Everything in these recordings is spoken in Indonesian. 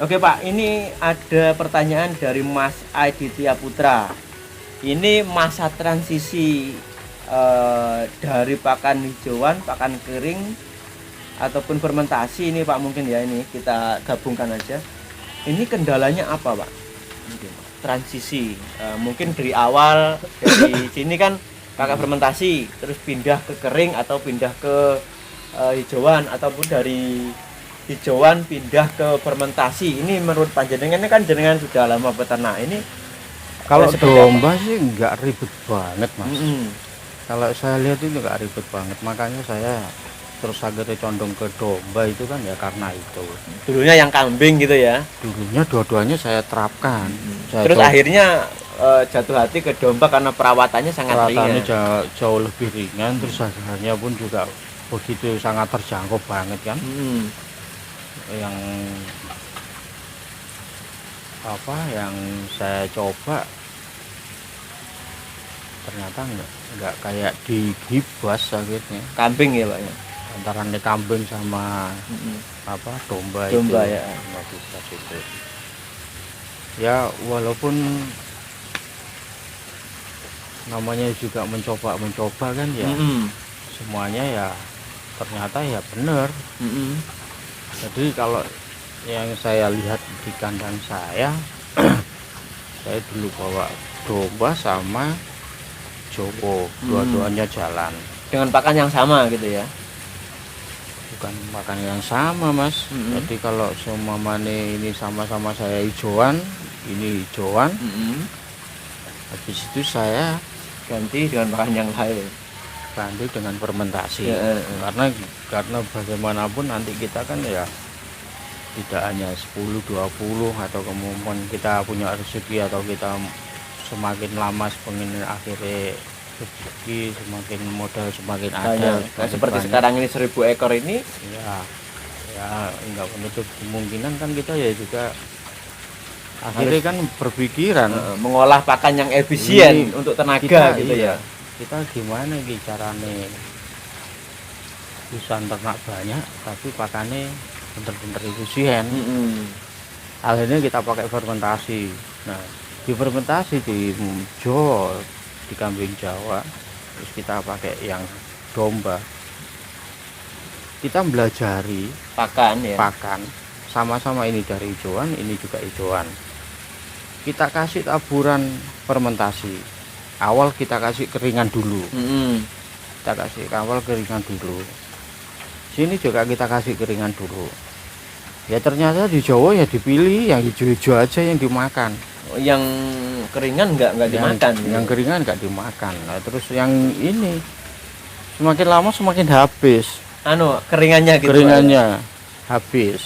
Oke Pak, ini ada pertanyaan dari Mas Aditya Putra. Ini masa transisi dari pakan hijauan, pakan kering ataupun fermentasi ini Pak, mungkin ya, ini kita gabungkan aja. Ini kendalanya apa Pak? Transisi mungkin dari awal dari sini kan pakai fermentasi terus pindah ke kering atau pindah ke hijauan, ataupun dari hijauan pindah ke fermentasi. Ini menurut panjenengan ini kan jenengan sudah lama peternak ini. Kalau domba sih nggak ribet banget Mas. Kalau saya lihat itu nggak ribet banget, makanya saya terus akhirnya condong ke domba itu kan ya karena itu. Dulunya yang kambing gitu ya? Dulunya dua-duanya saya terapkan. Terus akhirnya jatuh hati ke domba karena perawatannya sangat ringan. Jauh lebih ringan, terus harganya pun juga begitu sangat terjangkau banget kan. Yang yang saya coba ternyata enggak kayak di Gibas akhirnya. Kambing ya Pak ya? Antara kambing sama domba itu ya. Gibas itu. Ya walaupun namanya juga mencoba kan ya. Semuanya ya ternyata ya benar. Jadi kalau yang saya lihat di kandang saya saya dulu bawa domba sama Jowo, dua-duanya jalan dengan pakan yang sama gitu ya? Bukan pakan yang sama Mas. Jadi kalau seumpamanya ini sama-sama saya hijauan, ini hijauan, habis itu saya ganti dengan pakan yang lain, ganti dengan fermentasi. Karena bagaimanapun nanti kita kan ya tidak hanya 10-20 atau kemudian kita punya rezeki atau kita semakin lama semakin akhirnya rezeki semakin modal semakin ada. Seperti banyak. Sekarang ini 1000 ekor ini ya enggak menutup kemungkinan kan kita ya juga akhirnya kan berpikiran mengolah pakan yang efisien untuk tenaga gitu ya. Kita gimana nih caranya bisa ternak banyak tapi pakannya bener-bener efisien. Akhirnya kita pakai fermentasi. Nah di fermentasi di Jawa, di kambing Jawa, terus kita pakai yang domba, kita belajari pakan sama-sama, ini dari hijauan, ini juga hijauan. Kita kasih taburan fermentasi, awal kita kasih keringan dulu. Kita kasih awal keringan dulu, sini juga kita kasih keringan dulu. Ya ternyata di Jawa ya dipilih yang hijau-hijau aja yang dimakan. Yang keringan nggak dimakan. Yang keringan nggak dimakan. Nah, terus yang ini semakin lama semakin habis. Keringannya gitu. Keringannya habis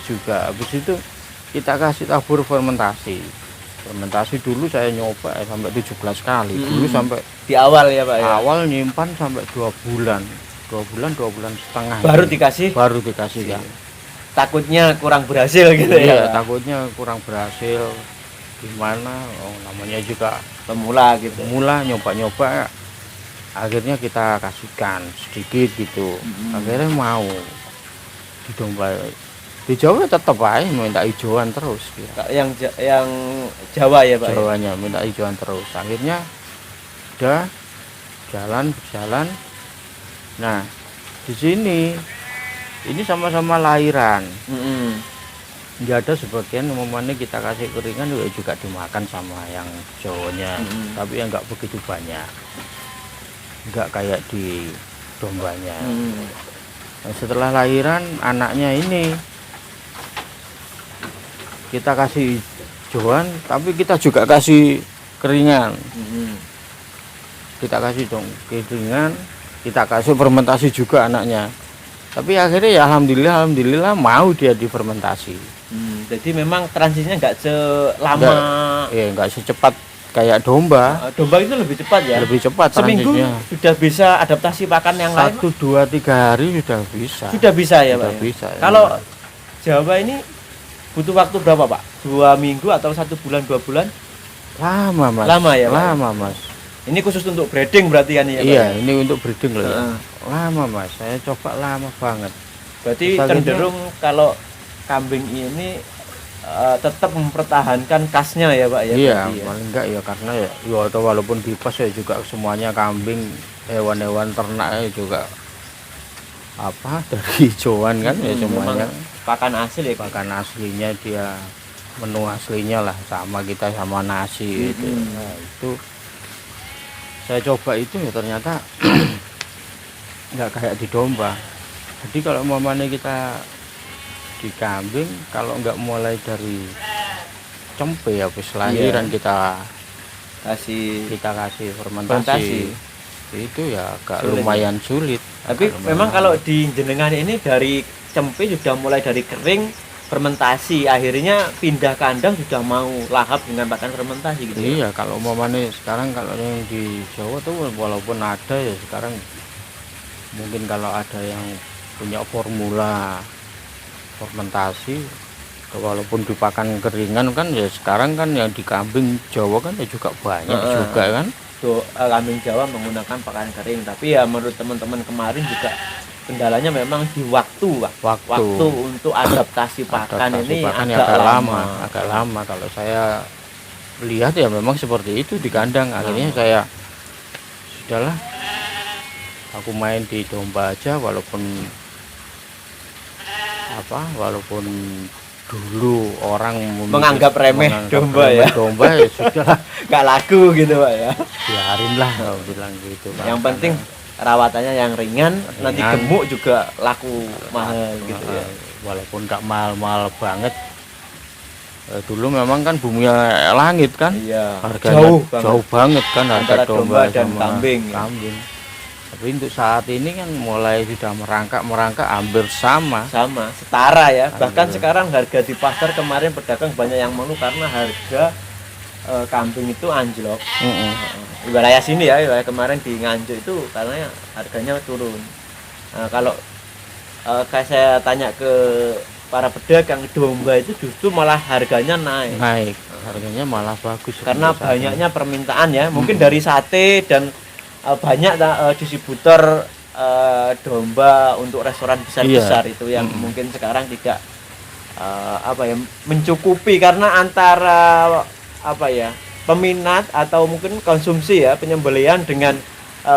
juga. Habis itu kita kasih tabur fermentasi. Fermentasi dulu saya nyoba sampai 17 kali. Dulu sampai di awal ya Pak ya. Awal nyimpan sampai 2 bulan. 2 bulan setengah. Baru dikasih ya. Takutnya kurang berhasil gitu ya. Takutnya kurang berhasil. Gimana namanya juga pemula gitu, nyoba akhirnya kita kasihkan sedikit gitu. Akhirnya mau di domba di Jawa tetap aja minta hijauan terus gitu. yang Jawa ya Pak, Jawanya minta hijauan terus. Akhirnya udah berjalan. Nah di sini ini sama-sama lahiran. Nggak ada sebagian momennya kita kasih keringan juga dimakan sama yang Jawanya, tapi yang nggak begitu banyak, nggak kayak di dombanya. Nah, setelah lahiran anaknya ini kita kasih hijauan, tapi kita juga kasih keringan. Kita kasih keringan, kita kasih fermentasi juga anaknya. Tapi akhirnya ya alhamdulillah mau dia difermentasi. Jadi memang transisinya nggak selama, nggak secepat kayak domba. Domba itu lebih cepat ya? Lebih cepat. Seminggu sudah bisa adaptasi pakan yang lain? 1, 2, 3 hari sudah bisa. Sudah bisa ya Pak? Sudah bisa. Kalau Jawa ini butuh waktu berapa Pak? 2 minggu atau 1 bulan, 2 bulan? Lama Mas. Lama ya Pak? Lama Mas. Ini khusus untuk breeding berarti kan ya Pak? Iya, ini untuk breeding loh ya. Lama Mas, saya coba lama banget. Berarti cenderung kalau kambing ini tetap mempertahankan kasnya ya Pak ya. Iya, berarti ya. paling enggak ya karena ya atau walaupun di pos ya juga semuanya kambing, hewan-hewan ternak juga apa dari hijauan kan ya semuanya Memang pakan asli ya. pakan aslinya dia, menu aslinya lah sama kita sama nasi itu. Nah, itu saya coba itu ya ternyata nggak kayak di domba. Jadi kalau umpamanya kita di kambing, kalau nggak mulai dari cempe habis lahiran kita Kasih kasih fermentasi. fermentasi, itu ya agak Sulit. lumayan sulit. Tapi Agak memang lumayan kalau di jenengan ini dari cempe sudah mulai dari kering fermentasi, akhirnya pindah kandang sudah mau lahap dengan pakan fermentasi gitu. Ya? iya, kalau umpamanya sekarang kalau yang di Jawa tuh walaupun ada ya sekarang mungkin kalau ada yang punya formula fermentasi walaupun di pakan keringan kan ya sekarang kan yang di kambing Jawa kan ya juga banyak juga kan. Kambing Jawa menggunakan pakan kering, tapi ya menurut teman-teman kemarin juga kendalanya memang di waktu, Pak. Waktu untuk adaptasi pakan ini pakan agak agak lama. Kalau saya lihat ya memang seperti itu di kandang. Akhirnya saya sudahlah, aku main di domba aja walaupun walaupun dulu orang menganggap remeh domba ya. Domba ya sudah nggak laku gitu Pak ya. Biarin lah kalau bilang gitu Pak. Yang penting rawatannya yang ringan, nanti gemuk juga laku mahal gitu ya. Walaupun nggak mahal-mahal banget. Dulu memang kan bumi langit kan. Iya. Harganya jauh banget kan antara harga domba dan sama kambing. Tapi untuk saat ini kan mulai sudah merangkak hampir sama setara ya. Bahkan sekarang harga di pasar kemarin pedagang banyak yang mengeluh karena harga kambing itu anjlok. Wilayah sini ya, wilayah kemarin di Nganjuk itu karena harganya turun. Kalau kayak saya tanya ke para pedagang, domba itu justru malah harganya naik. Harganya malah bagus Karena banyaknya permintaan ya. Mungkin dari sate dan banyak distributor domba untuk restoran besar-besar itu yang mungkin sekarang tidak mencukupi karena antara peminat atau mungkin konsumsi ya, penyembelihan dengan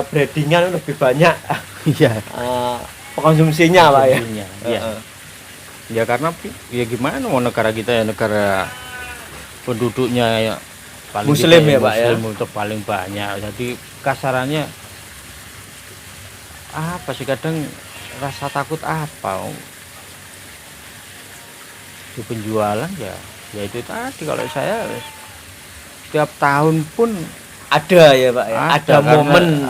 breedingan lebih banyak konsumsinya Pak ya. Ya karena ya gimana mau negara kita ya negara penduduknya ya paling Muslim ya Pak ya. Muslim itu paling banyak. Jadi kasarannya apa sih kadang rasa takut apa di penjualan ya itu tadi kalau saya setiap tahun pun ada ya Pak ya.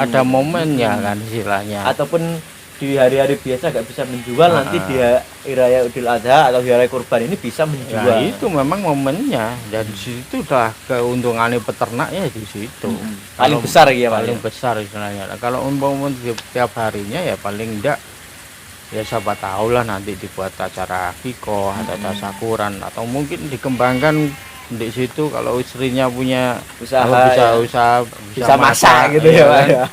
Ada momennya kan istilahnya. Ataupun di hari-hari biasa nggak bisa menjual, nanti di hari raya Idul Adha atau hari raya Kurban ini bisa menjual. Ya, itu memang momennya. Dan di situ udah keuntungannya peternak ya di situ. Paling besar ya Pak. Paling besar istilahnya. Nah, kalau umpama tiap harinya ya paling enggak ya siapa tahu lah nanti dibuat acara Kiko atau tasakuran atau mungkin dikembangkan di situ kalau istrinya punya usaha bisa masak gitu ya Pak ya.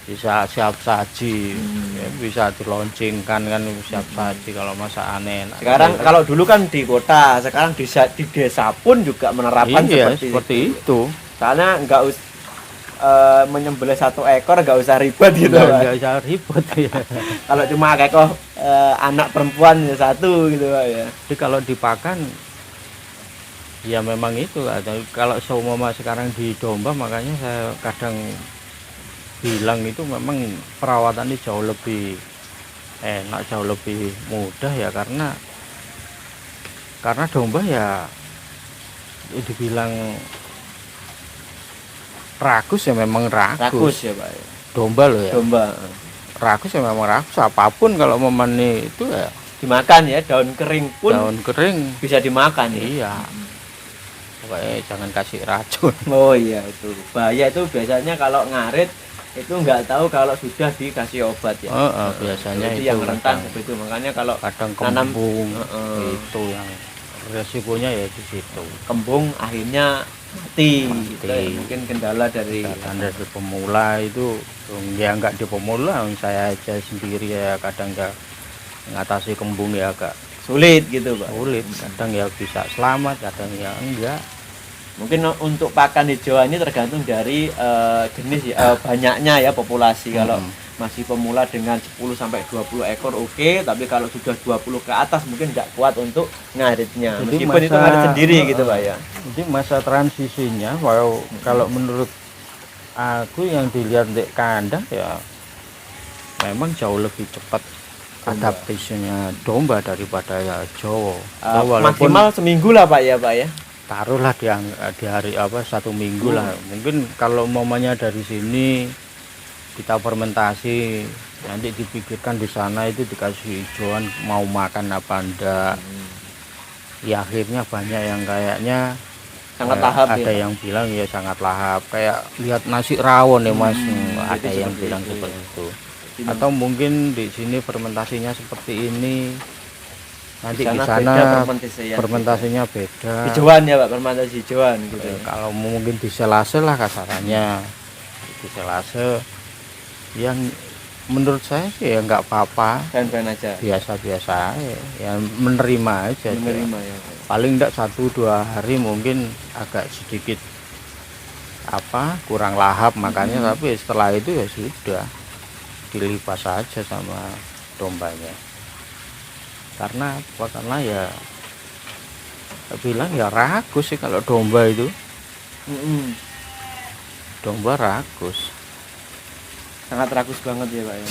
Bisa siap saji, ya, bisa diloncengkan kan siap saji kalau masak aneh. Sekarang kalau dulu kan di kota, sekarang di desa pun juga menerapkan seperti itu. Karena nggak menyembelih 1 ekor nggak usah ribet gitu. Nggak usah ribet ya. Kalau cuma kayak anak perempuan ya 1 gitu Pak ya. Jadi kalau dipakan ya memang itu. Kalau seumpama sekarang di domba makanya saya kadang bilang itu memang perawatannya jauh lebih enak, jauh lebih mudah ya karena domba ya dibilang rakus ya memang rakus ya Pak ya. Domba loh ya. Domba. Rakus ya memang rakus apapun kalau memani itu ya dimakan ya, daun kering pun bisa dimakan ya. Iya. Pokoknya jangan kasih racun. Oh iya itu. Bahaya itu biasanya kalau ngarit itu nggak tahu kalau sudah dikasih obat ya. Biasanya itu yang rentan begitu. Makanya kalau kadang kembung itu yang resikonya ya di situ. Kembung akhirnya mati. Mungkin kendala dari pemula itu ya nggak di pemula, saya aja sendiri ya kadang nggak mengatasi kembung ya agak sulit gitu Pak. sulit, kadang ya bisa selamat, kadang ya enggak. Mungkin untuk pakan hijauan ini tergantung dari jenis ya, banyaknya ya populasi. Kalau masih pemula dengan 10 sampai 20 ekor oke, tapi kalau sudah 20 ke atas mungkin nggak kuat untuk ngaritnya. Jadi Meskipun itu ngarit sendiri gitu Pak ya. Jadi masa transisinya kalau menurut aku yang dilihat di kandang ya memang jauh lebih cepat adaptasinya domba daripada ya Jawa. Walaupun Maksimal seminggu lah Pak ya. taruhlah di hari apa 1 minggu lah. Mungkin kalau umpamanya dari sini kita fermentasi, nanti dipikirkan di sana itu dikasih hijauan mau makan apa enggak. Ya akhirnya banyak yang kayaknya Sangat lahap ada ya. yang bilang ya sangat lahap, kayak lihat nasi rawon ya Mas. Ada jadi yang seperti bilang itu, seperti ya. itu. Atau mungkin di sini fermentasinya seperti ini, nanti di beda sana fermentasinya. fermentasinya beda. Hijauan ya Pak, fermentasi hijauan gitu. Kalau mungkin di selase lah kasarannya, di selase yang menurut saya sih ya nggak apa-apa, Fan-fan aja. biasa-biasa ya menerima aja. Menerima ya. Paling enggak 1-2 hari mungkin agak sedikit kurang lahap makanya, tapi setelah itu ya sudah dilipas saja sama dombanya. Karena ya bilang ya ragus sih kalau domba itu. Domba ragus. Sangat rakus banget ya Pak ya.